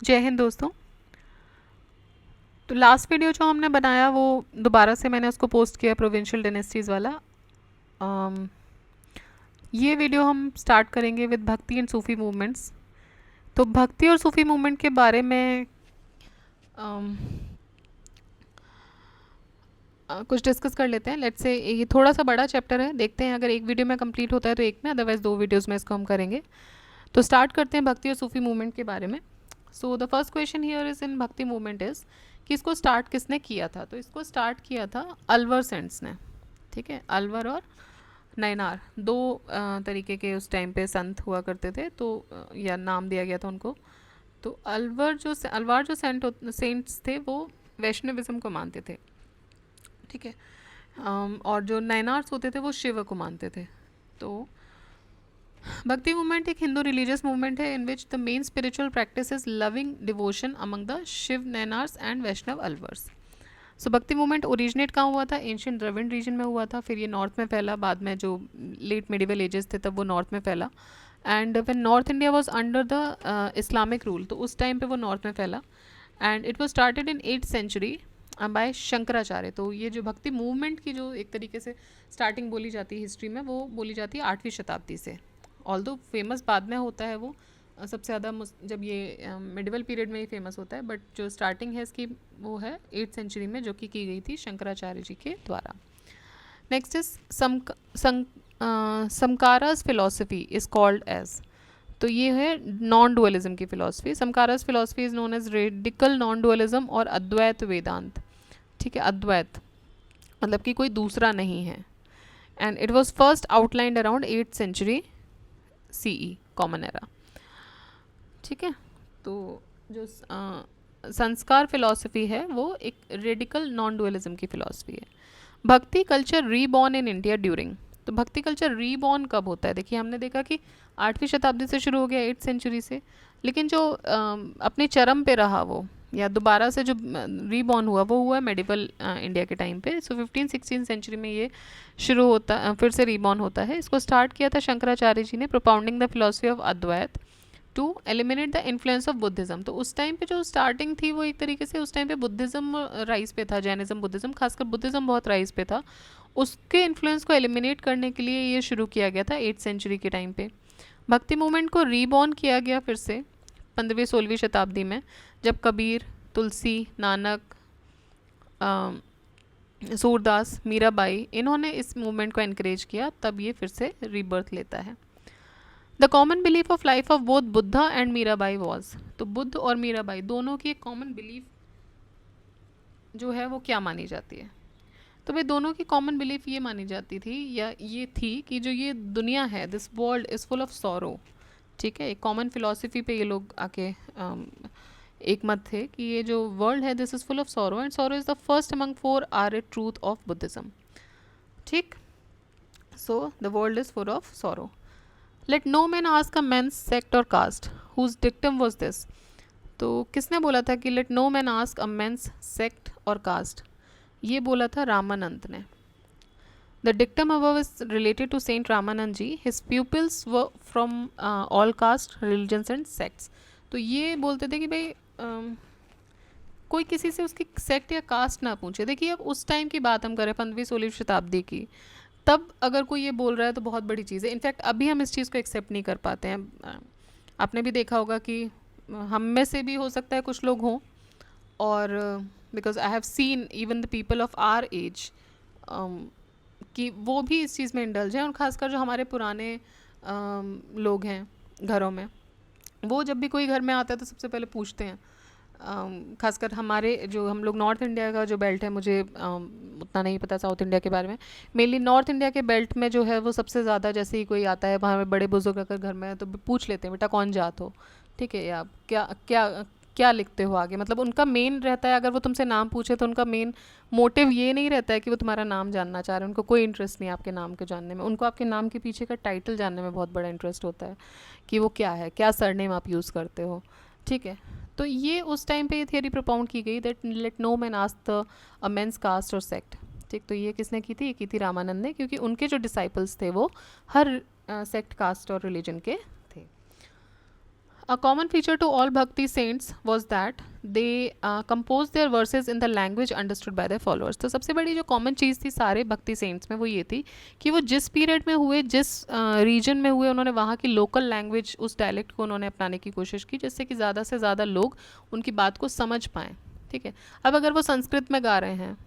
जय हिंद दोस्तों। तो लास्ट वीडियो जो हमने बनाया वो दोबारा से मैंने उसको पोस्ट किया, प्रोविंशियल डायनेस्टीज़ वाला। अम, ये वीडियो हम स्टार्ट करेंगे विद भक्ति एंड सूफी मूवमेंट्स। तो भक्ति और सूफी मूवमेंट के बारे में अम, कुछ डिस्कस कर लेते हैं। लेट्स से ये थोड़ा सा बड़ा चैप्टर है, देखते हैं अगर एक वीडियो में कंप्लीट होता है तो एक में, अदरवाइज दो वीडियोज़ में इसको हम करेंगे। तो स्टार्ट करते हैं भक्ति और सूफी मूवमेंट के बारे में। So the first question here is in भक्ति मूवमेंट इज़ कि इसको स्टार्ट किसने किया था। तो इसको स्टार्ट किया था अलवर सेंट्स ने। ठीक है, अलवर और नयनार दो तरीके के उस टाइम पे संत हुआ करते थे, तो या नाम दिया गया था उनको। तो अलवार जो सेंट्स थे वो वैष्णविज्म को मानते थे। ठीक है। और जो नयनार्स होते थे वो शिव को मानते थे। तो भक्ति मूवमेंट एक हिंदू रिलीजियस मूवमेंट है in which the main spiritual practice is loving devotion among the Shiva Nayanars and Vaishnava Alvars. So bhakti movement originate कहाँ हुआ था? एंशियंट द्रविड़ रीजन में हुआ था, फिर ये नॉर्थ में फैला, बाद में जो लेट मिडिवल एजेस थे तब वो नॉर्थ में फैला। And when north India was under the Islamic rule, तो उस टाइम पे वो नॉर्थ में फैला। And it was started in 8th century by Shankaracharya. तो ये जो भक्ति मूवमेंट की जो एक तरीके से स्टार्टिंग बोली जाती है हिस्ट्री में, वो बोली जाती है 8वीं शताब्दी से। ऑल दो फेमस बाद में होता है वो, सबसे ज़्यादा जब ये मिडिवल पीरियड में ही फेमस होता है, बट जो स्टार्टिंग है इसकी वो है 8th सेंचुरी में, जो कि की गई थी शंकराचार्य जी के द्वारा। Next is Shankara's philosophy is called as. तो ये है नॉन डुअलिज्म की philosophy. Shankara's philosophy is known as radical non dualism और अद्वैत वेदांत। ठीक है, अद्वैत मतलब कि कोई दूसरा नहीं है। And it was first outlined around 8th century CE, common era. ठीक है। तो जो संस्कार फिलॉसफी है वो एक रेडिकल नॉन डुअलिज्म की फिलॉसफी है। Bhakti culture reborn in India during. तो भक्ति कल्चर रीबॉर्न कब होता है? देखिए, हमने देखा कि 8वीं शताब्दी से शुरू हो गया, 8th सेंचुरी से, लेकिन जो अपने चरम पे रहा वो, या दोबारा से जो रीबॉर्न हुआ वो हुआ मेडिवल इंडिया के टाइम पे। सो 15th-16th सेंचुरी में ये शुरू होता, फिर से रीबॉर्न होता है। इसको स्टार्ट किया था शंकराचार्य जी ने, propounding the philosophy of Advaita to eliminate the influence of Buddhism. तो उस टाइम पे जो स्टार्टिंग थी वो एक तरीके से उस टाइम पे बुद्धिज्म राइज पे था, जैनिज्म बुद्धिज्म, खासकर बुद्धिज्म बहुत राइज पे था। उसके इन्फ्लुएंस को एलिमिनेट करने के लिए ये शुरू किया गया था 8th सेंचुरी के टाइम पे। भक्ति मूवमेंट को रीबॉर्न किया गया फिर से 15वीं-16वीं शताब्दी में, जब कबीर, तुलसी, नानक, सूरदास, मीराबाई, इन्होंने इस मूवमेंट को एनकरेज किया, तब ये फिर से रीबर्थ लेता है। The common belief of life of both Buddha and Mirabai was. तो बुद्ध और मीराबाई दोनों की एक कॉमन बिलीफ जो है वो क्या मानी जाती है? तो भाई दोनों की कॉमन बिलीफ ये मानी जाती थी, या ये थी, कि जो ये दुनिया है, this world is full of sorrow. ठीक है, एक कॉमन फिलोसफी पे ये लोग आके एक मत थे कि ये जो वर्ल्ड है, this is full of sorrow and sorrow is the first among 4 are a truth of Buddhism. ठीक, so the world is full of sorrow. Let no man ask a man's sect और caste whose dictum was this. तो किसने बोला था कि let no man ask a man's sect और caste? ये बोला था रामानंद ने। The dictum above is related to saint Ramananda ji. His pupils were from all cast, religions and sects. तो ये बोलते थे कि भाई कोई किसी से उसकी सेक्ट या कास्ट ना पूछे। देखिए, अब उस टाइम की बात हम करें 15वीं-16वीं शताब्दी की, तब अगर कोई ये बोल रहा है तो बहुत बड़ी चीज़ है। इनफैक्ट अभी हम इस चीज़ को एक्सेप्ट नहीं कर पाते हैं। आपने भी देखा होगा कि हम में से भी हो सकता है कुछ लोग हों, और because I have seen even the people of our age कि वो भी इस चीज़ में इंडल्ज हैं। और ख़ासकर जो हमारे पुराने लोग हैं घरों में, वो जब भी कोई घर में आता है तो सबसे पहले पूछते हैं, खासकर हमारे जो हम लोग नॉर्थ इंडिया का जो बेल्ट है, मुझे उतना नहीं पता साउथ इंडिया के बारे में। मेनली नॉर्थ इंडिया के बेल्ट में जो है वो सबसे ज़्यादा, जैसे ही कोई आता है वहाँ में, बड़े बुजुर्ग अगर घर में है तो पूछ लेते हैं बेटा कौन जात हो, ठीक है, या क्या क्या क्या लिखते हो आगे। मतलब उनका मेन रहता है, अगर वो तुमसे नाम पूछे तो उनका मेन मोटिव ये नहीं रहता है कि वो तुम्हारा नाम जानना चाह रहे हैं। उनको कोई इंटरेस्ट नहीं है आपके नाम के जानने में, उनको आपके नाम के पीछे का टाइटल जानने में बहुत बड़ा इंटरेस्ट होता है कि वो क्या है, क्या सरनेम आप यूज़ करते हो। ठीक है, तो ये उस टाइम पे ये थियरी प्रोपाउंड की गई that let no man ask the a man's caste or sect. ठीक, तो ये किसने की थी? ये की थी रामानंद ने, क्योंकि उनके जो डिसाइपल्स थे वो हर सेक्ट, कास्ट और रिलीजन के थे। A common feature to all Bhakti saints was that they composed their verses in the language understood by their followers. तो सबसे बड़ी जो कॉमन चीज़ थी सारे भक्ति सेंट्स में वो ये थी कि वो जिस पीरियड में हुए, जिस रीजन में हुए, उन्होंने वहाँ की लोकल लैंग्वेज, उस डायलेक्ट को उन्होंने अपनाने की कोशिश की जिससे कि ज़्यादा से ज़्यादा लोग उनकी बात को समझ पाएँ. ठीक है. अब अगर वो संस्कृत में गा रहे हैं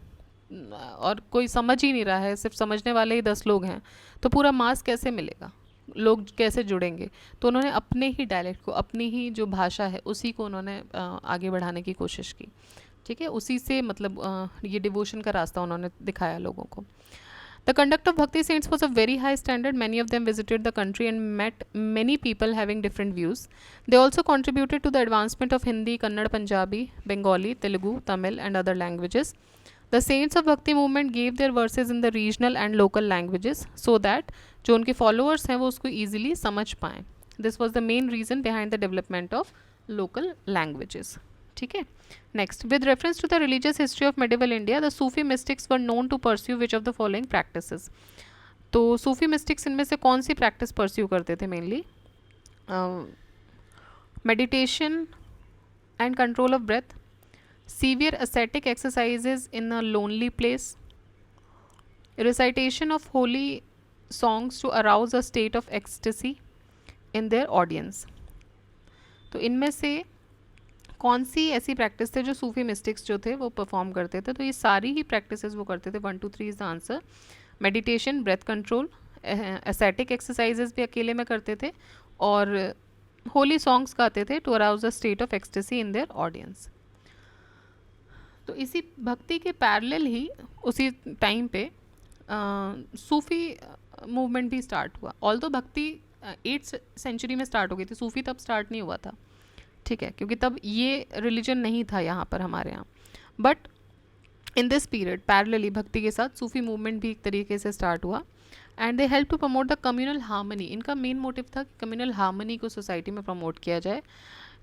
और कोई समझ ही नहीं रहा है, सिर्फ समझने वाले ही 10 लोग हैं, तो पूरा मास कैसे मिलेगा, लोग कैसे जुड़ेंगे. तो उन्होंने अपने ही डायलेक्ट को, अपनी ही जो भाषा है उसी को उन्होंने आगे बढ़ाने की कोशिश की. ठीक है. उसी से मतलब ये डिवोशन का रास्ता उन्होंने दिखाया लोगों को. The conduct of Bhakti saints was of very high standard. Many of them visited the country and met many people having different views. They also contributed to the advancement of Hindi, Kannada, Punjabi, Bengali, Telugu, Tamil, and other languages. The saints of Bhakti movement gave their verses in the regional and local languages so that जो उनके followers हैं वो उसको easily समझ पाएँ. This was the main reason behind the development of local languages. ठीक है. Next, with reference to the religious history of medieval India, the Sufi mystics were known to pursue which of the following practices. तो सूफी mystics इनमें से कौन सी practice pursue करते थे mainly? Meditation and control of breath, severe ascetic exercises in a lonely place, recitation of holy songs to arouse a state of ecstasy in their audience. तो इनमें से कौन सी ऐसी प्रैक्टिस थे जो सूफी मिस्टिक्स जो थे वो परफॉर्म करते थे? तो ये सारी ही प्रैक्टिसेस वो करते थे. 1 2 3 is the answer. Meditation, breath control, ascetic exercises भी अकेले में करते थे और होली सॉन्ग्स गाते थे to arouse the state of ecstasy in their audience. तो इसी भक्ति के पैरेलल ही उसी टाइम पे सूफी मूवमेंट भी स्टार्ट हुआ. ऑल्दो भक्ति 8th सेंचुरी में स्टार्ट हो गई थी, सूफी तब स्टार्ट नहीं हुआ था. ठीक है, क्योंकि तब ये रिलीजन नहीं था यहाँ पर हमारे यहाँ. But in this period parallelly भक्ति के साथ सूफी मूवमेंट भी एक तरीके से स्टार्ट हुआ and they help to promote the communal harmony. इनका मेन मोटिव था कि कम्युनल हार्मनी को सोसाइटी में प्रमोट किया जाए.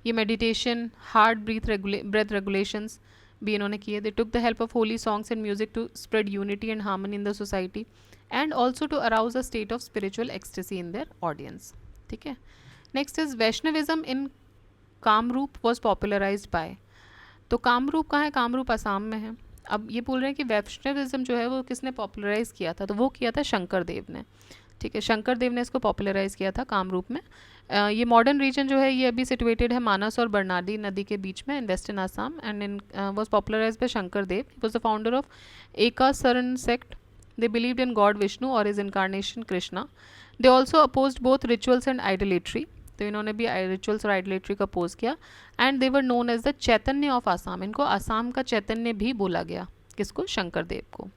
ये मेडिटेशन, हार्ट ब्रेथ रेगुलेशंस भी इन्होंने किए. They took the help of holy songs and music to spread unity and harmony in the society and also to arouse a state of spiritual ecstasy in their audience. ठीक है. Next is Vaishnavism in Kamrup was popularized by. तो कामरूप कहाँ है? कामरूप असम में है. अब ये बोल रहे हैं कि वैष्णविज्म जो है वो किसने पॉपुलराइज़ किया था? तो वो किया था शंकर देव ने. ठीक है, शंकर देव ने इसको पॉपुलराइज़ किया था कामरूप में. ये मॉडर्न रीजन जो है ये अभी सिचुएटेड है मानस और बरनाडी नदी के बीच में in western Assam and in was popularize by Shankar Dev. He was the founder of Ekasarana sect. They believed in god Vishnu और is incarnation Krishna. They also opposed both rituals and idolatry. तो इन्होंने भी रिचुअल्स और आइडोलेट्री का अपोज किया and they were known as the Chaitanya of Assam. इनको आसाम का चैतन्य भी बोला गया. किसको? शंकर देव को.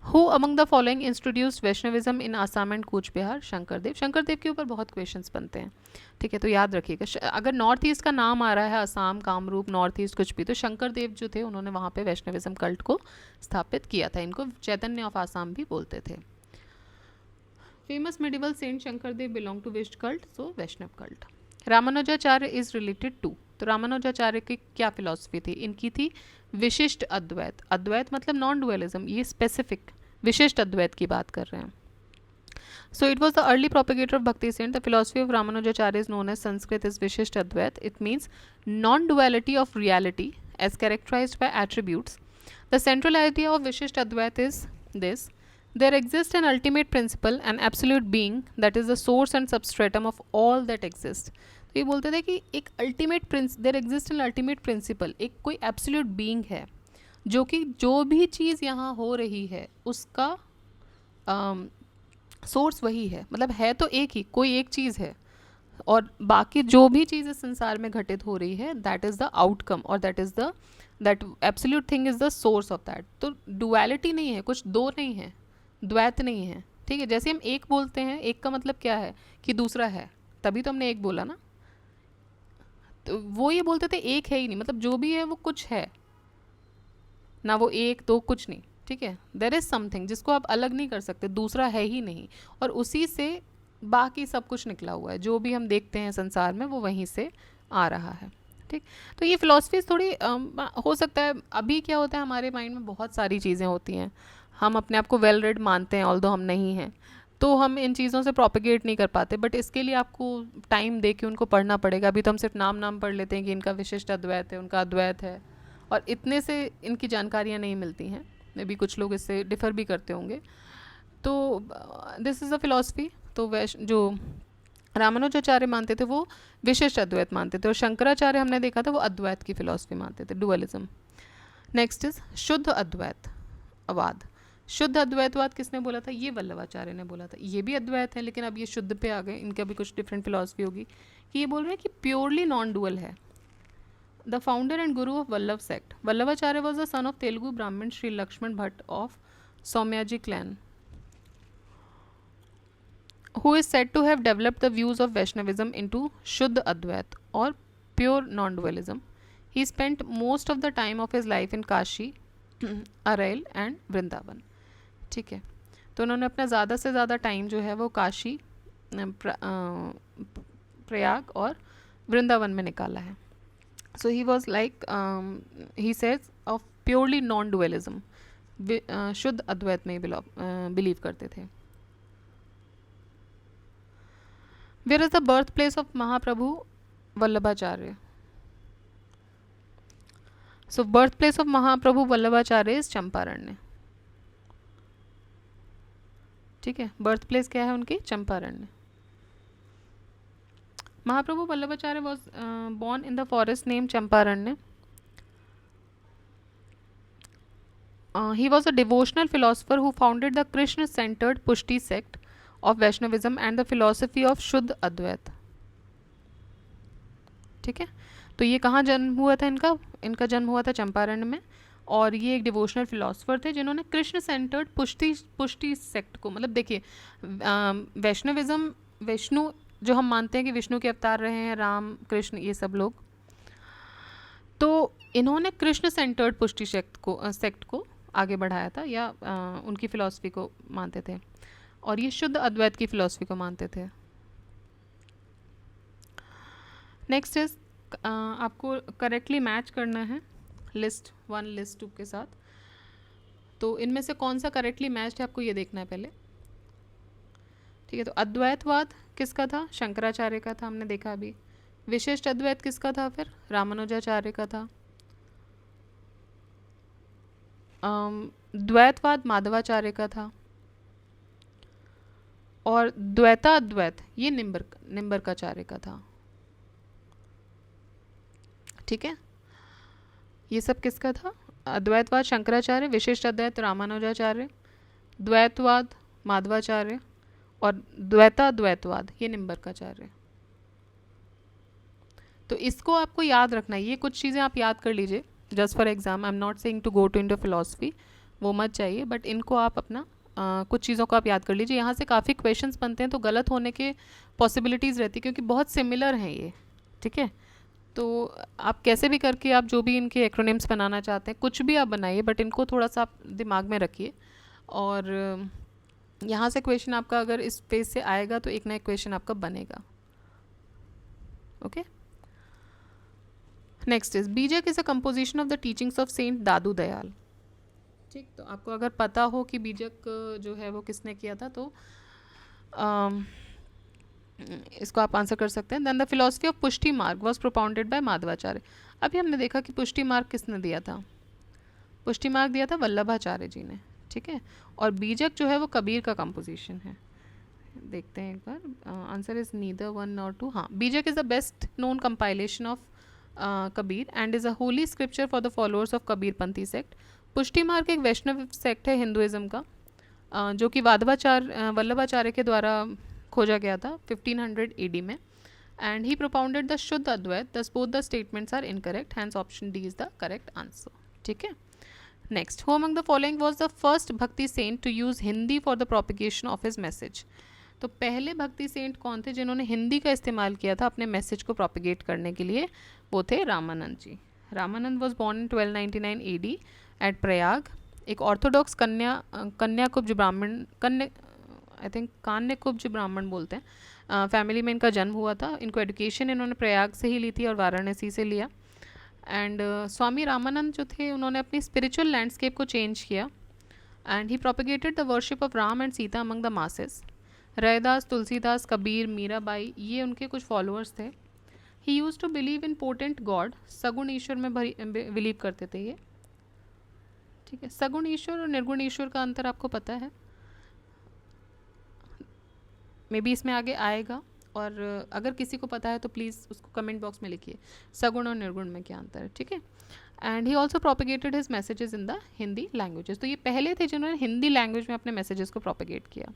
Who among the following introduced Vaishnavism in Assam and Cooch Behar? Shankar Dev. Shankar Dev के ऊपर बहुत क्वेश्चंस बनते हैं. ठीक है, तो याद रखिएगा अगर नॉर्थ ईस्ट का नाम आ रहा है, आसाम, कामरूप, नॉर्थ ईस्ट कुछ भी, तो शंकर देव जो थे उन्होंने वहाँ पे वैष्णविज्म कल्ट को स्थापित किया था. इनको चैतन्य ऑफ आसाम भी बोलते थे. Famous medieval saint Shankardev belonged to which cult? So Vaishnav cult. Ramanujacharya is related to. तो रामानुजाचार्य की क्या फिलॉसफी थी? इनकी थी विशिष्ट अद्वैत. अद्वैत मतलब नॉन डुअलिज्म. ये स्पेसिफिक विशिष्ट अद्वैत की बात कर रहे हैं. So it was the early propagator of Bhakti saint. The philosophy of Ramanujacharya is known as Sanskrit as Vishisht Advait. It means non-duality of reality as characterized by attributes. The central idea of Vishisht Advait is this. There exists an ultimate principle, an absolute being that is the source and substratum of all that exists. तो ये बोलते थे कि एक ultimate there exist an ultimate principle. एक कोई absolute being है जो कि जो भी चीज़ यहाँ हो रही है उसका सोर्स वही है. मतलब है तो एक ही, कोई एक चीज़ है और बाकी जो भी चीज़ इस संसार में घटित हो रही है दैट इज़ द आउटकम और that absolute thing is the source of that. तो डुअलिटी नहीं है, कुछ दो नहीं है, द्वैत नहीं है. ठीक है, जैसे हम एक बोलते हैं, एक का मतलब क्या है कि दूसरा है, तभी तो हमने एक बोला ना. तो वो ये बोलते थे एक है ही नहीं, मतलब जो भी है वो कुछ है ना, वो एक दो कुछ नहीं. ठीक है, देयर इज़ समथिंग जिसको आप अलग नहीं कर सकते, दूसरा है ही नहीं और उसी से बाकी सब कुछ निकला हुआ है. जो भी हम देखते हैं संसार में वो वहीं से आ रहा है. ठीक, तो ये फिलॉसफीज थोड़ी हो सकता है. अभी क्या होता है हमारे माइंड में बहुत सारी चीज़ें होती हैं, हम अपने आप को वेल रेड मानते हैं ऑल्दो हम नहीं हैं. तो हम इन चीज़ों से प्रोपिगेट नहीं कर पाते, बट इसके लिए आपको टाइम दे के उनको पढ़ना पड़ेगा। अभी तो हम सिर्फ नाम नाम पढ़ लेते हैं कि इनका विशिष्ट अद्वैत है, उनका अद्वैत है, और इतने से इनकी जानकारियाँ नहीं मिलती हैं। मे बी कुछ लोग इससे डिफ़र भी करते होंगे। तो दिस इज़ अ फिलॉसफी। तो जो रामानुजाचार्य मानते थे वो विशिष्ट अद्वैत मानते थे, और शंकराचार्य हमने देखा था वो अद्वैत की फिलॉसफी मानते थे, डुअलिज्म। नेक्स्ट इज शुद्ध अद्वैतवाद। शुद्ध अद्वैतवाद किसने बोला था? ये वल्लभाचार्य ने बोला था। ये भी अद्वैत है, लेकिन अब ये शुद्ध पे आ गए, इनका भी कुछ डिफरेंट फिलॉसफी होगी कि ये बोल रहे हैं कि प्योरली नॉन डुअल है। The founder and guru of Vallabha sect, Vallabhacharya was the son of Telugu Brahmin Shri Lakshman Bhatt of Saumyaji clan, who is said to have developed the views of Vaishnavism into Shuddha Advait or pure non-dualism. He spent most of the time of his life in Kashi, Arail and Vrindavan. ठीक है, तो उन्होंने अपना ज़्यादा से ज़्यादा time जो है वो काशी, प्रयाग और वृंदावन में निकाला है। So he was like, he says of purely non dualism, Shuddha Advaita में बिलीव करते थे। Where is the birthplace of Mahaprabhu Vallabhacharya? So birthplace of Mahaprabhu Vallabhacharya is Champaranya. ठीक है, बर्थ प्लेस क्या है उनकी? चंपारण्य। महाप्रभु Vallabhacharya was born in the forest named Champaranya. He was a devotional philosopher who founded the Krishna-centered Pushti sect of Vaishnavism and the philosophy of शुद्ध अद्वैत। ठीक है, तो ये कहाँ जन्म हुआ था इनका? इनका जन्म हुआ था चंपारण में, और ये एक डिवोशनल फिलोसफर थे जिन्होंने कृष्ण सेंटर्ड पुष्टि सेक्ट को, मतलब देखिए वैष्णविज्म, विष्णु जो हम मानते हैं कि विष्णु के अवतार रहे हैं, राम कृष्ण ये सब लोग, तो इन्होंने कृष्ण सेंटर्ड पुष्टि सेक्ट को आगे बढ़ाया था, या उनकी फ़िलॉसफी को मानते थे, और ये शुद्ध अद्वैत की फ़िलॉसफी को मानते थे। नेक्स्ट इज, आपको करेक्टली मैच करना है लिस्ट 1 लिस्ट 2 के साथ। तो इनमें से कौन सा करेक्टली मैच्ड है आपको ये देखना है पहले। ठीक है, तो अद्वैतवाद किसका था? शंकराचार्य का था, हमने देखा अभी। विशिष्ट अद्वैत किसका था? फिर रामानुजाचार्य का था। द्वैतवाद माधवाचार्य का था, और द्वैताद्वैत ये निम्बरकाचार्य का था। ठीक है, ये सब किसका था? अद्वैतवाद शंकराचार्य, विशिष्ट अद्वैत रामानुजाचार्य, द्वैतवाद माधवाचार्य, और द्वैताद्वैतवाद ये निम्बरकाचार्य। तो इसको आपको याद रखना है, ये कुछ चीज़ें आप याद कर लीजिए just for exam. I am not saying to go to into philosophy, वो मत चाहिए, बट इनको आप अपना कुछ चीज़ों को आप याद कर लीजिए। यहाँ से काफ़ी क्वेश्चंस बनते हैं तो गलत होने के पॉसिबिलिटीज़ रहती है, क्योंकि बहुत सिमिलर हैं ये। ठीक है, तो आप कैसे भी करके आप जो भी इनके एक्रोनिम्स बनाना चाहते हैं, कुछ भी आप बनाइए, बट इनको थोड़ा सा आप दिमाग में रखिए। और यहाँ से क्वेश्चन आपका अगर इस पेज से आएगा तो एक ना एक क्वेश्चन आपका बनेगा। Okay, next is Bijak is a composition of the teachings of saint Dadu Dayal. ठीक, तो आपको अगर पता हो कि बीजक जो है वो किसने किया था, तो इसको आप आंसर कर सकते हैं। देन द फिलॉसफी ऑफ पुष्टि मार्ग वॉज प्रोपाउंडेड बाय माधवाचार्य। अभी हमने देखा कि पुष्टि मार्ग किसने दिया था? पुष्टि मार्ग दिया था वल्लभाचार्य जी ने। ठीक है, और बीजक जो है वो कबीर का कंपोजिशन है। देखते हैं एक बार, आंसर इज नीदर 1 और 2। हाँ, बीजक is the best known compilation of Kabir and is a Holi scripture for the followers of Kabir Panthi sect. पुष्टि मार्ग एक वैष्णव सेक्ट है हिंदुज़म का, जो कि वल्लभाचार्य के द्वारा खोजा गया था 1500 AD में, and he propounded the Shuddha Advaita. Thus both the statements are incorrect, hence option D is the correct answer. ठीक है, next, who among the following was the first bhakti saint to use Hindi for the propagation of his message. तो पहले भक्ति Saint कौन थे जिन्होंने हिंदी का इस्तेमाल किया था अपने मैसेज को प्रोपिगेट करने के लिए? वो थे Ramanand ji. Ramanand was born in 1299 AD at Prayag. एक ऑर्थोडॉक्स कन्याकुब्ज ब्राह्मण, आई थिंक कान्यकुब्ज ब्राह्मण बोलते हैं, फैमिली में इनका जन्म हुआ था। इनको एजुकेशन इन्होंने प्रयाग से ही ली थी और वाराणसी से लिया। एंड स्वामी रामानंद जो थे उन्होंने अपनी स्पिरिचुअल लैंडस्केप को चेंज किया, and he propagated the worship of Ram and Sita among the masses. Raidas, Tulsidas, Kabir, Mirabai, ये उनके कुछ फॉलोअर्स थे। He used to believe in potent God, सगुण ईश्वर में बिलीव करते थे ये। ठीक है, सगुण ईश्वर और निर्गुण ईश्वर का अंतर आपको पता है, मे बी इसमें आगे आएगा, और अगर किसी को पता है तो प्लीज़ उसको कमेंट बॉक्स में लिखिए सगुण और निर्गुण में क्या अंतर है। ठीक है, and he also propagated his messages in the Hindi languages. तो ये पहले थे जिन्होंने हिंदी लैंग्वेज में अपने मैसेजेस को प्रोपेगेट किया।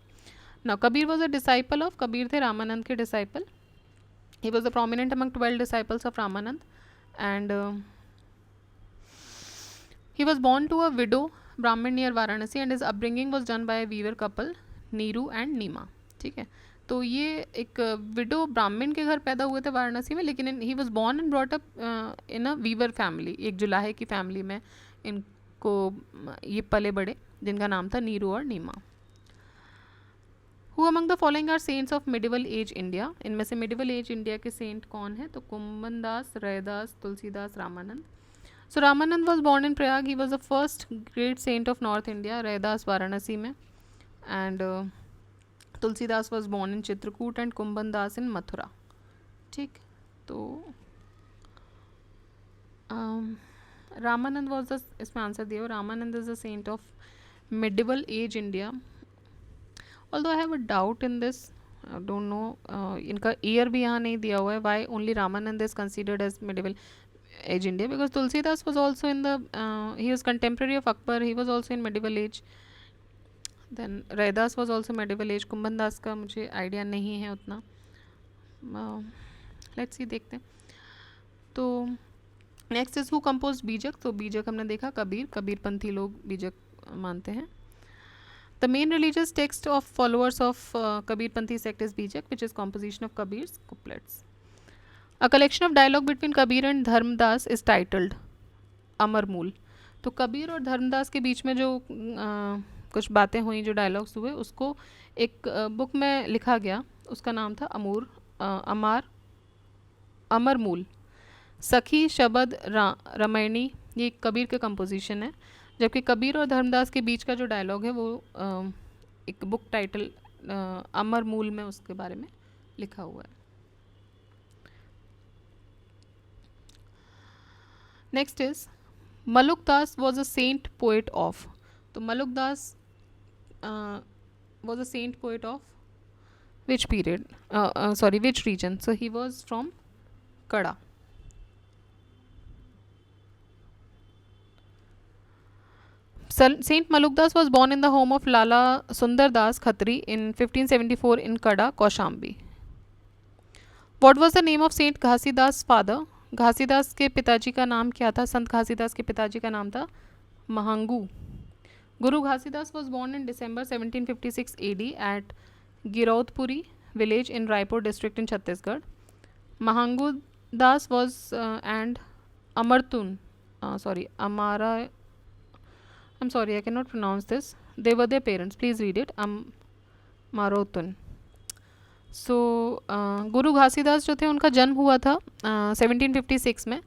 Now Kabir was a disciple of, Kabir थे रामानंद के disciple. He was the prominent among 12 disciples of Ramanand, and he was born to a widow Brahmin near Varanasi, and his upbringing was done by a weaver couple Niru and Nima. ठीक है, तो ये एक window ब्राह्मण के घर पैदा हुए थे वाराणसी में, लेकिन he was born and brought up in a weaver family, एक जुलाहे की फैमिली में इनको ये पले बड़े, जिनका नाम था नीरू और Nima. Who among the following are saints of medieval age India, इनमें से मिडिवल एज इंडिया के सेंट कौन है? तो Kumbhandas, Raidas, Tulsidas, Ramanand. So Ramanand was born in Prayag. He was the first great saint of North India. Raidas Varanasi में, and Tulsidas was born in Chitrakoot and Kumbhan Das in Mathura. ठीक, तो Ramanand was the, इसमें answer दिया, Ramanand is a saint of medieval age India. Although I have a doubt in this, I don't know, इनका year भी यहाँ नहीं दिया हुआ है, why only Ramanand is considered as medieval age India, because Tulsidas was also in the he was contemporary of Akbar, he was also in medieval age. Then Raidas was also medieval age. Kumbhan दास का मुझे idea नहीं है उतना, let's see, देखते हैं। तो next is who compose बीजक, तो बीजक हमने देखा कबीर, कबीरपंथी लोग बीजक मानते हैं। The main religious text of followers of Kabirpanthi sect is Bijak, which is composition of Kabir's couplets. A collection of dialogue between Kabir and Dharmdas is titled अमरमूल। तो कबीर और धर्मदास के बीच में जो कुछ बातें हुई, जो डायलॉग्स हुए, उसको एक बुक में लिखा गया, उसका नाम था अमरमूल। सखी, शबद, रामायणी, ये कबीर के कंपोजिशन है, जबकि कबीर और धर्मदास के बीच का जो डायलॉग है वो एक बुक टाइटल अमरमूल में उसके बारे में लिखा हुआ है। Next is Malukdas was a saint poet of, तो Malukdas was a saint poet of which period, sorry which region? So he was from Kada. Saint Malukdas was born in the home of Lala Sundar Das Khatri in 1574 in Kada, Kaushambi. What was the name of Saint Ghasidas' father? Ghasidas के पिताजी का नाम क्या था? संत घासीदास के पिताजी का नाम था महांगू। गुरु Ghasidas was born in December 1756 AD at Giraudpuri village in Raipur district in Chhattisgarh. Mahangu Das was and Amartun, Amara, I'm sorry, I cannot pronounce this. They were their parents. Please read it. Marotun. So गुरु घासीदास जो थे, उनका जन्म हुआ था 1756 में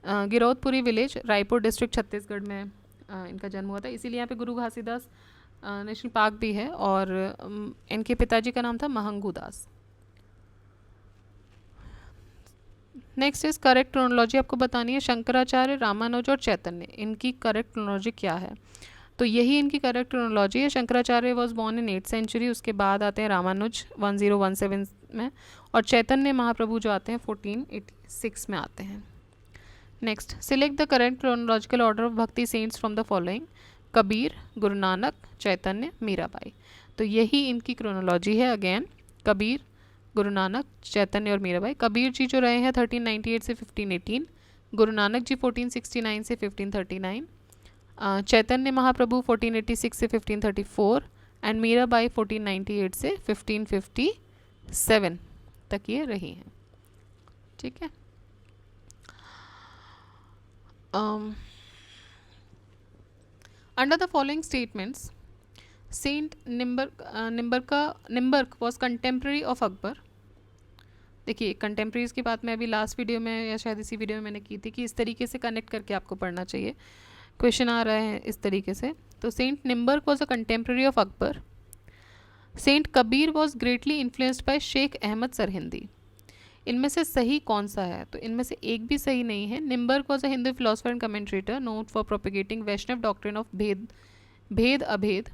Giraudpuri village, Raipur district, Chhattisgarh में इनका जन्म हुआ था। इसीलिए यहाँ पे गुरु घासीदास नेशनल पार्क भी है, और इनके पिताजी का नाम था महंगू दास। नेक्स्ट इज करेक्ट क्रोनोलॉजी आपको बतानी है। शंकराचार्य, रामानुज और चैतन्य, इनकी करेक्ट क्रोनोलॉजी क्या है? तो यही इनकी करेक्ट क्रोनोलॉजी है। Shankaracharya was born in 8th century, उसके बाद आते हैं रामानुज 1017 में, और चैतन्य महाप्रभु जो आते हैं 1486 में आते हैं। Next, select the correct chronological order of bhakti saints from the following: Kabir, Guru Nanak, चैतन्य, मीराबाई। तो यही इनकी क्रोनोलॉजी है। अगेन, कबीर, गुरु नानक, चैतन्य और मीराबाई। कबीर जी जो रहे हैं 1398 से 1518, गुरु नानक जी 1469 से 1539, चैतन्य महाप्रभु 1486 से 1534, एंड मीराबाई 1498 से 1557 तक ये रही हैं। ठीक है, under the following statements, saint Nimbark was contemporary of Akbar. देखिए, कंटेम्प्रेरीज की बात मैं अभी लास्ट वीडियो में या शायद इसी वीडियो में मैंने की थी कि इस तरीके से कनेक्ट करके आपको पढ़ना चाहिए, क्वेश्चन आ रहे हैं इस तरीके से। तो saint Nimbark was a contemporary of Akbar. Saint Kabir was greatly influenced by Sheikh Ahmad Sirhindi. इनमें से सही कौन सा है? तो इनमें से एक भी सही नहीं है। Nimbark was a Hindu philosopher and commentator known for propagating Vaishnava doctrine of bhed bhed अभेद,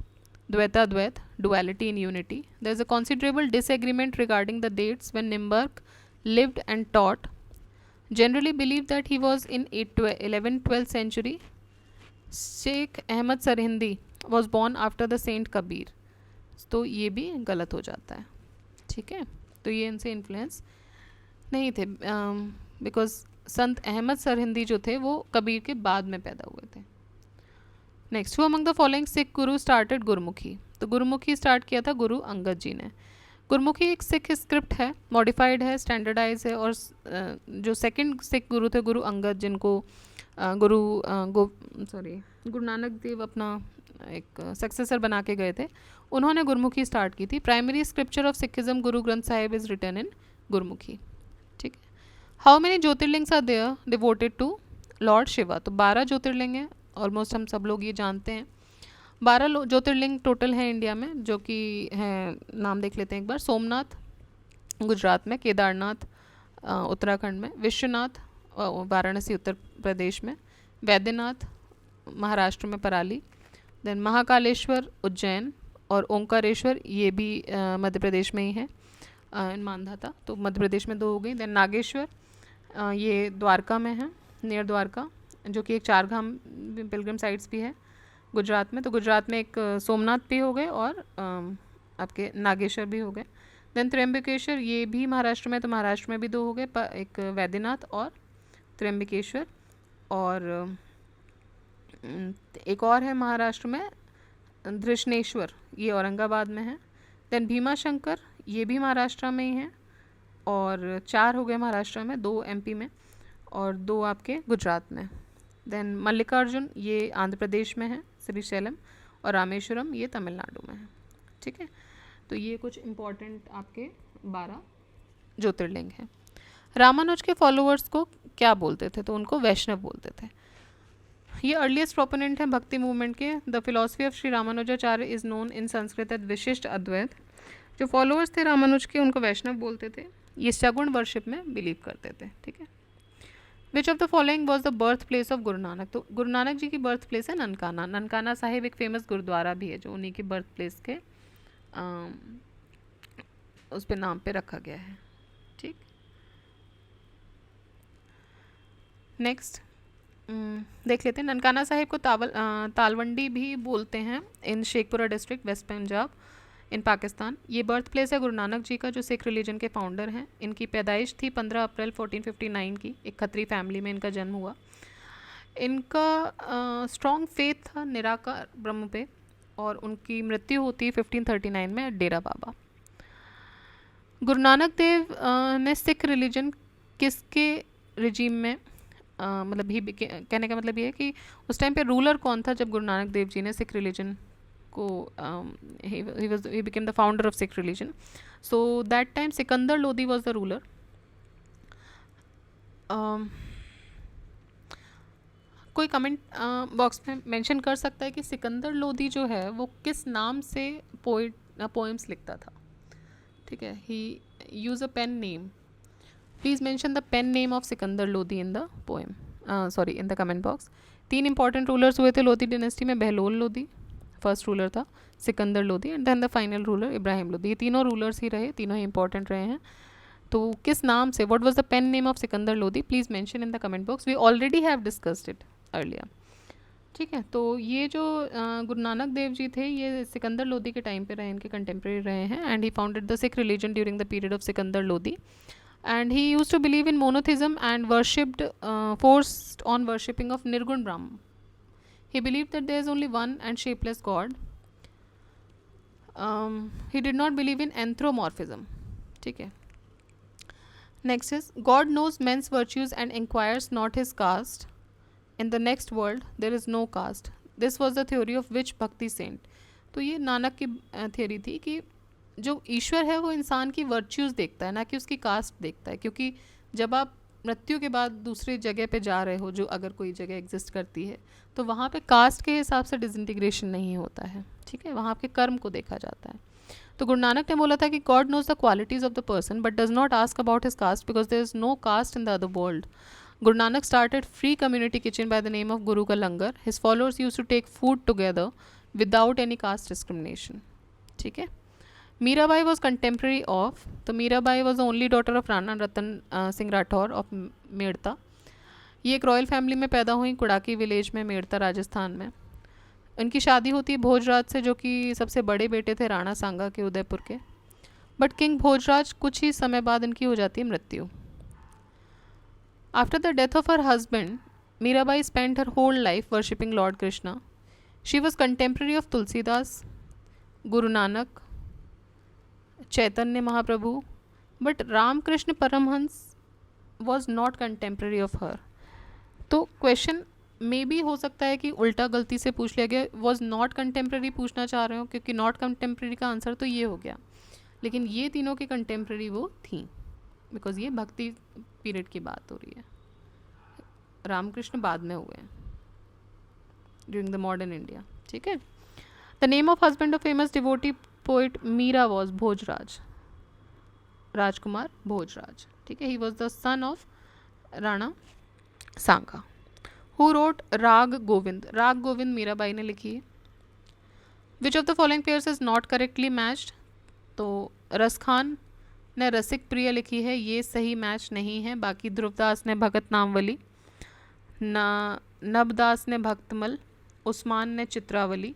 द्वैताद्वैत, duality in unity. There is a considerable disagreement regarding the dates when Nimbark lived and taught. Generally believed that he was in 11th-12th century. Sheikh Ahmad Sarhindi was born after the Saint Kabir. तो ये भी गलत हो जाता है, ठीक है। तो ये इनसे इन्फ्लुएंस नहीं थे, बिकॉज संत अहमद सरहिंदी जो थे वो कबीर के बाद में पैदा हुए थे। Next, who among the following Sikh Guru started Gurmukhi? तो गुरुमुखी स्टार्ट किया था गुरु अंगद जी ने। गुरुमुखी एक सिख स्क्रिप्ट है, मॉडिफाइड है, स्टैंडर्डाइज है, और जो सेकंड सिख गुरु थे गुरु अंगद, जिनको गुरु नानक देव अपना एक सक्सेसर बना के गए थे, उन्होंने गुरुमुखी स्टार्ट की थी। Primary scripture of Sikhism Guru Granth Sahib is written in Gurmukhi, ठीक है। How many jyotirlingas are there devoted to lord Shiva? तो 12 ज्योतिर्लिंग हैं, ऑलमोस्ट हम सब लोग ये जानते हैं। 12 ज्योतिर्लिंग टोटल हैं इंडिया में, जो कि हैं, नाम देख लेते हैं एक बार। सोमनाथ गुजरात में, केदारनाथ उत्तराखंड में, विश्वनाथ वाराणसी उत्तर प्रदेश में, वैद्यनाथ महाराष्ट्र में पराली, देन महाकालेश्वर उज्जैन, और ओंकारेश्वर ये भी मध्य प्रदेश में ही है, इन मानधाता, तो मध्य प्रदेश में 2 हो गई। देन नागेश्वर ये द्वारका में है, नियर द्वारका, जो कि एक 4 धाम पिलग्रिम साइट्स भी है गुजरात में। तो गुजरात में एक सोमनाथ भी हो गए और आपके नागेश्वर भी हो गए। देन त्र्यंबकेश्वर ये भी महाराष्ट्र में, तो महाराष्ट्र में भी 2 हो गए, एक वैद्यनाथ और त्र्यंबकेश्वर, और एक और है महाराष्ट्र में धृष्णेश्वर, ये औरंगाबाद में है। देन भीमाशंकर ये भी महाराष्ट्र में ही है, और 4 हो गए महाराष्ट्र में, 2 एमपी में और 2 आपके गुजरात में। देन मल्लिकार्जुन ये आंध्र प्रदेश में है, श्रीशैलम, और रामेश्वरम ये तमिलनाडु में है, ठीक है। तो ये कुछ इम्पॉर्टेंट आपके 12 ज्योतिर्लिंग हैं। रामानुज के फॉलोअर्स को क्या बोलते थे? तो उनको वैष्णव बोलते थे। ये अर्लीस्ट प्रोपोनेंट हैं भक्ति मूवमेंट के। The philosophy of Shri Ramanujacharya is known in Sanskrit as Vishishta Advaita. जो फॉलोअर्स थे रामानुज के उनको वैष्णव बोलते थे। ये सगुण वर्शिप में बिलीव करते थे, ठीक है। Which of the following was the birth place of Guru Nanak? तो गुरु नानक जी की बर्थ प्लेस है ननकाना। ननकाना साहिब एक फेमस गुरुद्वारा भी है, जो उन्हीं की बर्थ प्लेस के उस पे नाम पे रखा गया है, ठीक। नेक्स्ट देख लेते हैं। ननकाना साहिब को तालवंडी भी बोलते हैं इन शेखपुरा डिस्ट्रिक्ट, वेस्ट पंजाब, इन पाकिस्तान। ये बर्थ प्लेस है गुरु नानक जी का, जो सिख रिलीजन के फाउंडर हैं। इनकी पैदाइश थी 15 अप्रैल 1459 की। एक खत्री फैमिली में इनका जन्म हुआ। इनका स्ट्रॉन्ग फेथ था निराकार ब्रह्म पे, और उनकी मृत्यु होती है 1539 में डेरा बाबा। गुरु नानक देव ने सिख रिलीजन किसके रिजीम में मतलब ही कहने का मतलब ये है कि उस टाइम पे रूलर कौन था जब गुरु नानक देव जी ने सिख रिलीजन को he became the founder of Sikh religion. So that time Sikandar Lodhi was the ruler. कोई कमेंट बॉक्स में मेंशन कर सकता है कि सिकंदर लोधी जो है वो किस नाम से पोएम्स लिखता था, ठीक है। He used a pen name. Please mention the pen name of Sikandar Lodi in the poem, sorry in the comment box. 3 important rulers हुए थे लोधी डिनेस्टी में। बहलोल लोधी फर्स्ट रूलर था, Sikandar Lodhi, and then the final ruler Ibrahim Lodhi. ये तीनों रूलर्स ही रहे, तीनों ही इंपॉर्टेंट रहे हैं। तो किस नाम से, what was the pen name of Sikandar Lodhi? Please mention in the comment box. We already have discussed it earlier, ठीक है। तो ये जो गुरु नानक देव जी थे, ये सिकंदर लोधी के टाइम पे रहे, इनके कंटेम्प्रेरी रहे हैं। And he founded the Sikh religion during the period of Sikandar Lodhi. And he used to believe in monotheism and worshipped, forced on worshipping of Nirgun Brahma. He believed that there is only one and shapeless God. He did not believe in anthropomorphism. ठीक है. Next is God knows men's virtues and inquires not his caste. In the next world there is no caste. This was the theory of which Bhakti saint? तो ये नानक की theory थी कि जो ईश्वर है वो इंसान की वर्च्यूज़ देखता है, ना कि उसकी कास्ट देखता है। क्योंकि जब आप मृत्यु के बाद दूसरी जगह पे जा रहे हो, जो अगर कोई जगह एग्जिस्ट करती है, तो वहाँ पे कास्ट के हिसाब से डिसइंटीग्रेशन नहीं होता है, ठीक है। वहाँ आपके कर्म को देखा जाता है। तो गुरु नानक ने बोला था कि God knows the qualities of the person but does not ask about his caste because there is no caste in the other world. Guru Nanak started free community kitchen by the name of Guru Ka Langar. His followers used to take food together without any caste discrimination. ठीक है. Mirabai was contemporary of, तो Mirabai was the only daughter of Rana Ratan Singh Rathore of Merta. ये एक royal family में पैदा हुई कुड़ाकी village में, मेड़ता राजस्थान में. इनकी शादी होती है भोजराज से, जो कि सबसे बड़े बेटे थे राणा सांगा के, उदयपुर के. बट किंग भोजराज कुछ ही समय बाद इनकी हो जाती है मृत्यु. After the death of her husband, Mirabai spent her whole life worshipping Lord Krishna. She was contemporary of Tulsidas, Guru Nanak, Chaitanya Mahaprabhu, but Ramakrishna Paramhans was not contemporary of her. तो question मे भी हो सकता है कि उल्टा गलती से पूछ लिया गया, वॉज नॉट कंटेम्प्रेरी पूछना चाह रहे हो, क्योंकि नॉट कंटेम्प्रेरी का आंसर तो ये हो गया. लेकिन ये तीनों के कंटेम्प्रेरी वो थी, बिकॉज ये भक्ति पीरियड की बात हो रही है. रामकृष्ण बाद में हुए हैं ड्यूरिंग द मॉडर्न इंडिया. ठीक है. The name of husband of famous devotee poet Mira was Bhojraj, Rajkumar Bhojraj. ठीक है. He was the son of Rana Sanga. Who wrote Raag Govind. Raag Govind Mirabai ने लिखी है. Which of the following pairs is not correctly matched. तो रसखान ने रसिक प्रिय लिखी है, ये सही मैच नहीं है. बाकी ध्रुवदास ने भगत नामवली, नबदास ने भक्तमल, उस्मान ने चित्रावली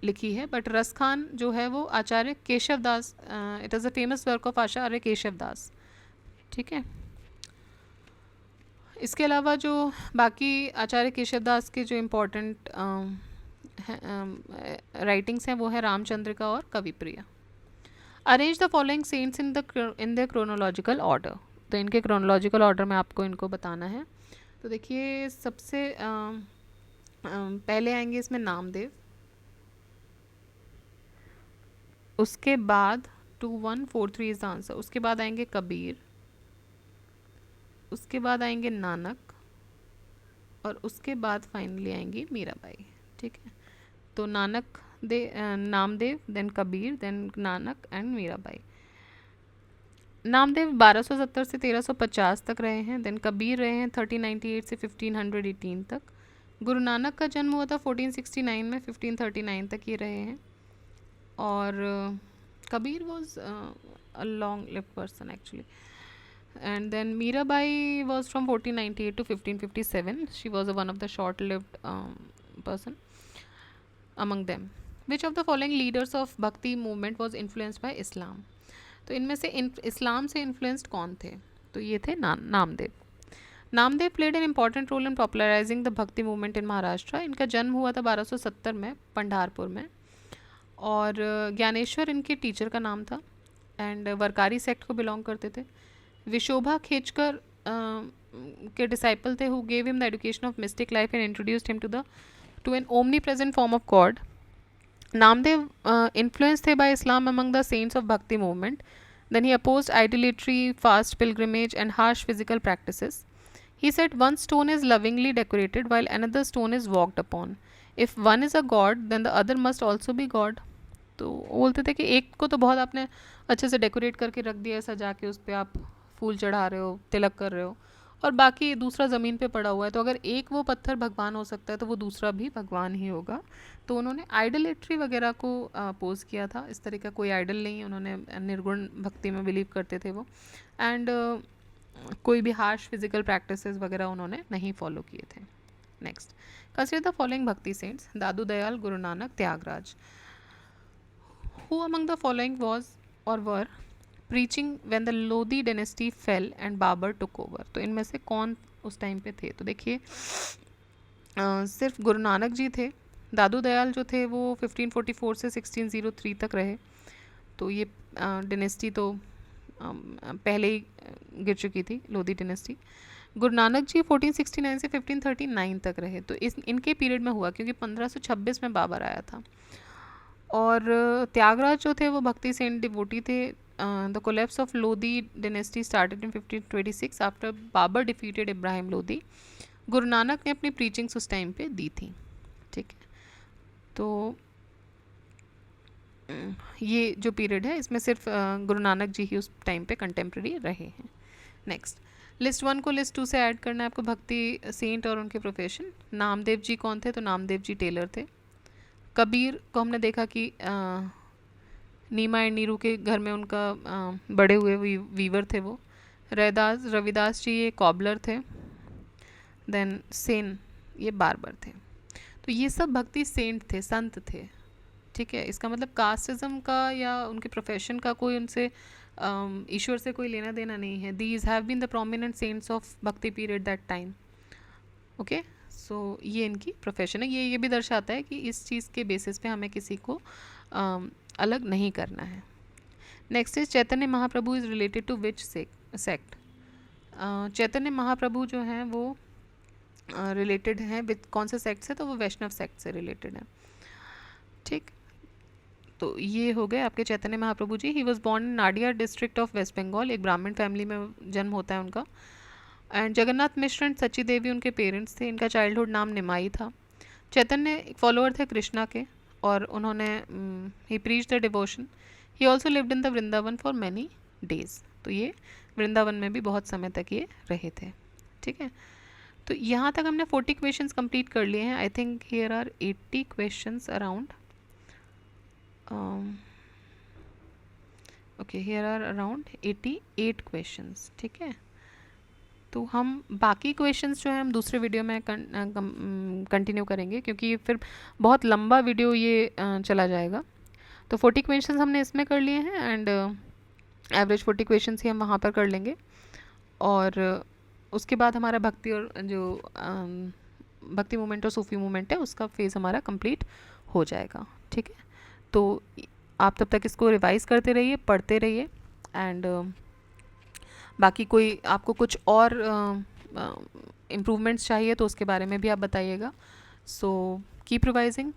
लिखी है. बट रसखान जो है वो Acharya Keshav Das, it is a famous work of Acharya Keshav Das. ठीक है. इसके अलावा जो बाकी आचार्य केशव दास के जो इम्पोर्टेंट राइटिंग्स हैं वो है रामचंद्र का और Kavipriya. Arrange the following saints in the chronological order. तो इनके क्रोनोलॉजिकल ऑर्डर में आपको इनको बताना है. तो देखिए सबसे पहले आएंगे इसमें नामदेव, उसके बाद 2143 इज द आंसर. उसके बाद आएंगे कबीर, उसके बाद आएंगे नानक, और उसके बाद फाइनली आएंगी मीराबाई. ठीक है. तो Namdev, then Kabir, then Nanak and Mirabai. Namdev 1270 से 1350 तक रहे हैं. देन कबीर रहे हैं 1398 से 1518 तक. गुरु नानक का जन्म हुआ था 1469 में, 1539 तक ये रहे हैं. और Kabir was a long lived person actually. And then Mirabai was from 1498 to 1557. She was one of the short-lived person among them. Which of the following leaders of Bhakti movement was influenced by Islam? तो इनमें से इस्लाम से influenced कौन थे? तो ये थे Namdev. Namdev played an important role in popularising the bhakti movement in Maharashtra. इनका जन्म हुआ था 1270 में पंढारपुर में. और ज्ञानेश्वर इनके टीचर का नाम था. एंड वरकारी सेक्ट को बिलोंग करते थे. विशोभा खेचकर के डिसाइपल थे, who gave him the education of mystic life and introduced him to an omnipresent form of God. Namdev influence थे by Islam among the saints of bhakti movement. Then he opposed idolatry, fast pilgrimage and harsh physical practices. He said one stone is lovingly decorated while another stone is walked upon. If one is a god, then the other must also be god. तो बोलते थे कि एक को तो बहुत आपने अच्छे से डेकोरेट करके रख दिया, सजा के उस पर आप फूल चढ़ा रहे हो, तिलक कर रहे हो, और बाकी दूसरा ज़मीन पे पड़ा हुआ है. तो अगर एक वो पत्थर भगवान हो सकता है तो वो दूसरा भी भगवान ही होगा. तो उन्होंने आइडोलेट्री वगैरह को अपोज किया था. इस तरह का कोई आइडल नहीं, उन्होंने निर्गुण भक्ति में बिलीव करते थे वो. एंड कोई भी हार्श फिजिकल प्रैक्टिसेस वगैरह उन्होंने नहीं फॉलो किए थे. Next, consider the following bhakti saints. Dadu Dayal, Guru Nanak, Tyagaraj. Who among the following was or were preaching when the Lodi dynasty fell and Babur took over. तो इनमें से कौन उस टाइम पे थे? तो देखिए सिर्फ गुरु नानक जी थे. दादू दयाल जो थे वो 1544 से 1603 तक रहे. तो ये डायनेस्टी तो पहले ही गिर चुकी थी, लोधी डायनेस्टी. गुरु नानक जी 1469 से 1539 तक रहे. तो इनके पीरियड में हुआ, क्योंकि 1526 में बाबर आया था. और त्यागराज जो थे वो भक्ति सेंट डिवोटी थे. The collapse of Lodhi dynasty started in 1526 after Babur defeated Ibrahim Lodhi. Guru Nanak ने अपनी प्रीचिंग्स उस टाइम पे दी थी. ठीक है. तो ये जो पीरियड है इसमें सिर्फ गुरु नानक जी ही उस टाइम पे कंटेम्प्रेरी रहे हैं। नेक्स्ट, लिस्ट 1 को लिस्ट 2 से ऐड करना है आपको, भक्ति सेंट और उनके प्रोफेशन। नामदेव जी कौन थे? तो नामदेव जी टेलर थे। कबीर को हमने देखा कि नीमा एंड नीरू के घर में उनका बड़े हुए वीवर थे वो। रविदास जी ये कॉबलर थे। देन सेन ये बार्बर थे। तो ये सब भक्ति सेंट थे, संत थे। ठीक है, इसका मतलब कास्टिज्म का या उनके प्रोफेशन का कोई उनसे ईश्वर से कोई लेना देना नहीं है। These have been the prominent saints of bhakti period that time. Okay, so ये इनकी प्रोफेशन है। ये भी दर्शाता है कि इस चीज़ के बेसिस पे हमें किसी को अलग नहीं करना है। Next is Chaitanya Mahaprabhu is related to which sect. Chaitanya Mahaprabhu जो हैं वो रिलेटेड हैं विद कौन से सेक्ट से? तो वो वैष्णव सेक्ट से रिलेटेड है। ठीक, तो ये हो गए आपके Chaitanya Mahaprabhu ji. He was born in Nadia district of West Bengal, एक ब्राह्मण फैमिली में जन्म होता है उनका। एंड जगन्नाथ मिश्र एंड सची देवी उनके पेरेंट्स थे। इनका चाइल्डहुड नाम निमाई था। चैतन्य एक फॉलोअर थे कृष्णा के और उन्होंने he preach the devotion. He also lived in the Vrindavan for many days. तो ये वृंदावन में भी बहुत समय तक ये रहे थे। ठीक है, तो यहाँ तक हमने 40 क्वेश्चंस कंप्लीट कर लिए हैं। I think here are 80 questions around. Okay, here are around 88 questions. ठीक है, तो हम बाकी क्वेश्चंस जो है हम दूसरे वीडियो में कंटिन्यू करेंगे, क्योंकि फिर बहुत लंबा वीडियो ये चला जाएगा। तो 40 क्वेश्चंस हमने इसमें कर लिए हैं एंड एवरेज 40 क्वेश्चंस ही हम वहाँ पर कर लेंगे। और उसके बाद हमारा भक्ति और जो भक्ति मूवमेंट और सूफी मूवमेंट है उसका फेज़ हमारा कंप्लीट हो जाएगा। ठीक है, तो आप तब तक इसको रिवाइज़ करते रहिए, पढ़ते रहिए एंड बाकी कोई आपको कुछ और इम्प्रूवमेंट्स चाहिए तो उसके बारे में भी आप बताइएगा। So keep revising.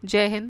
जय हिंद।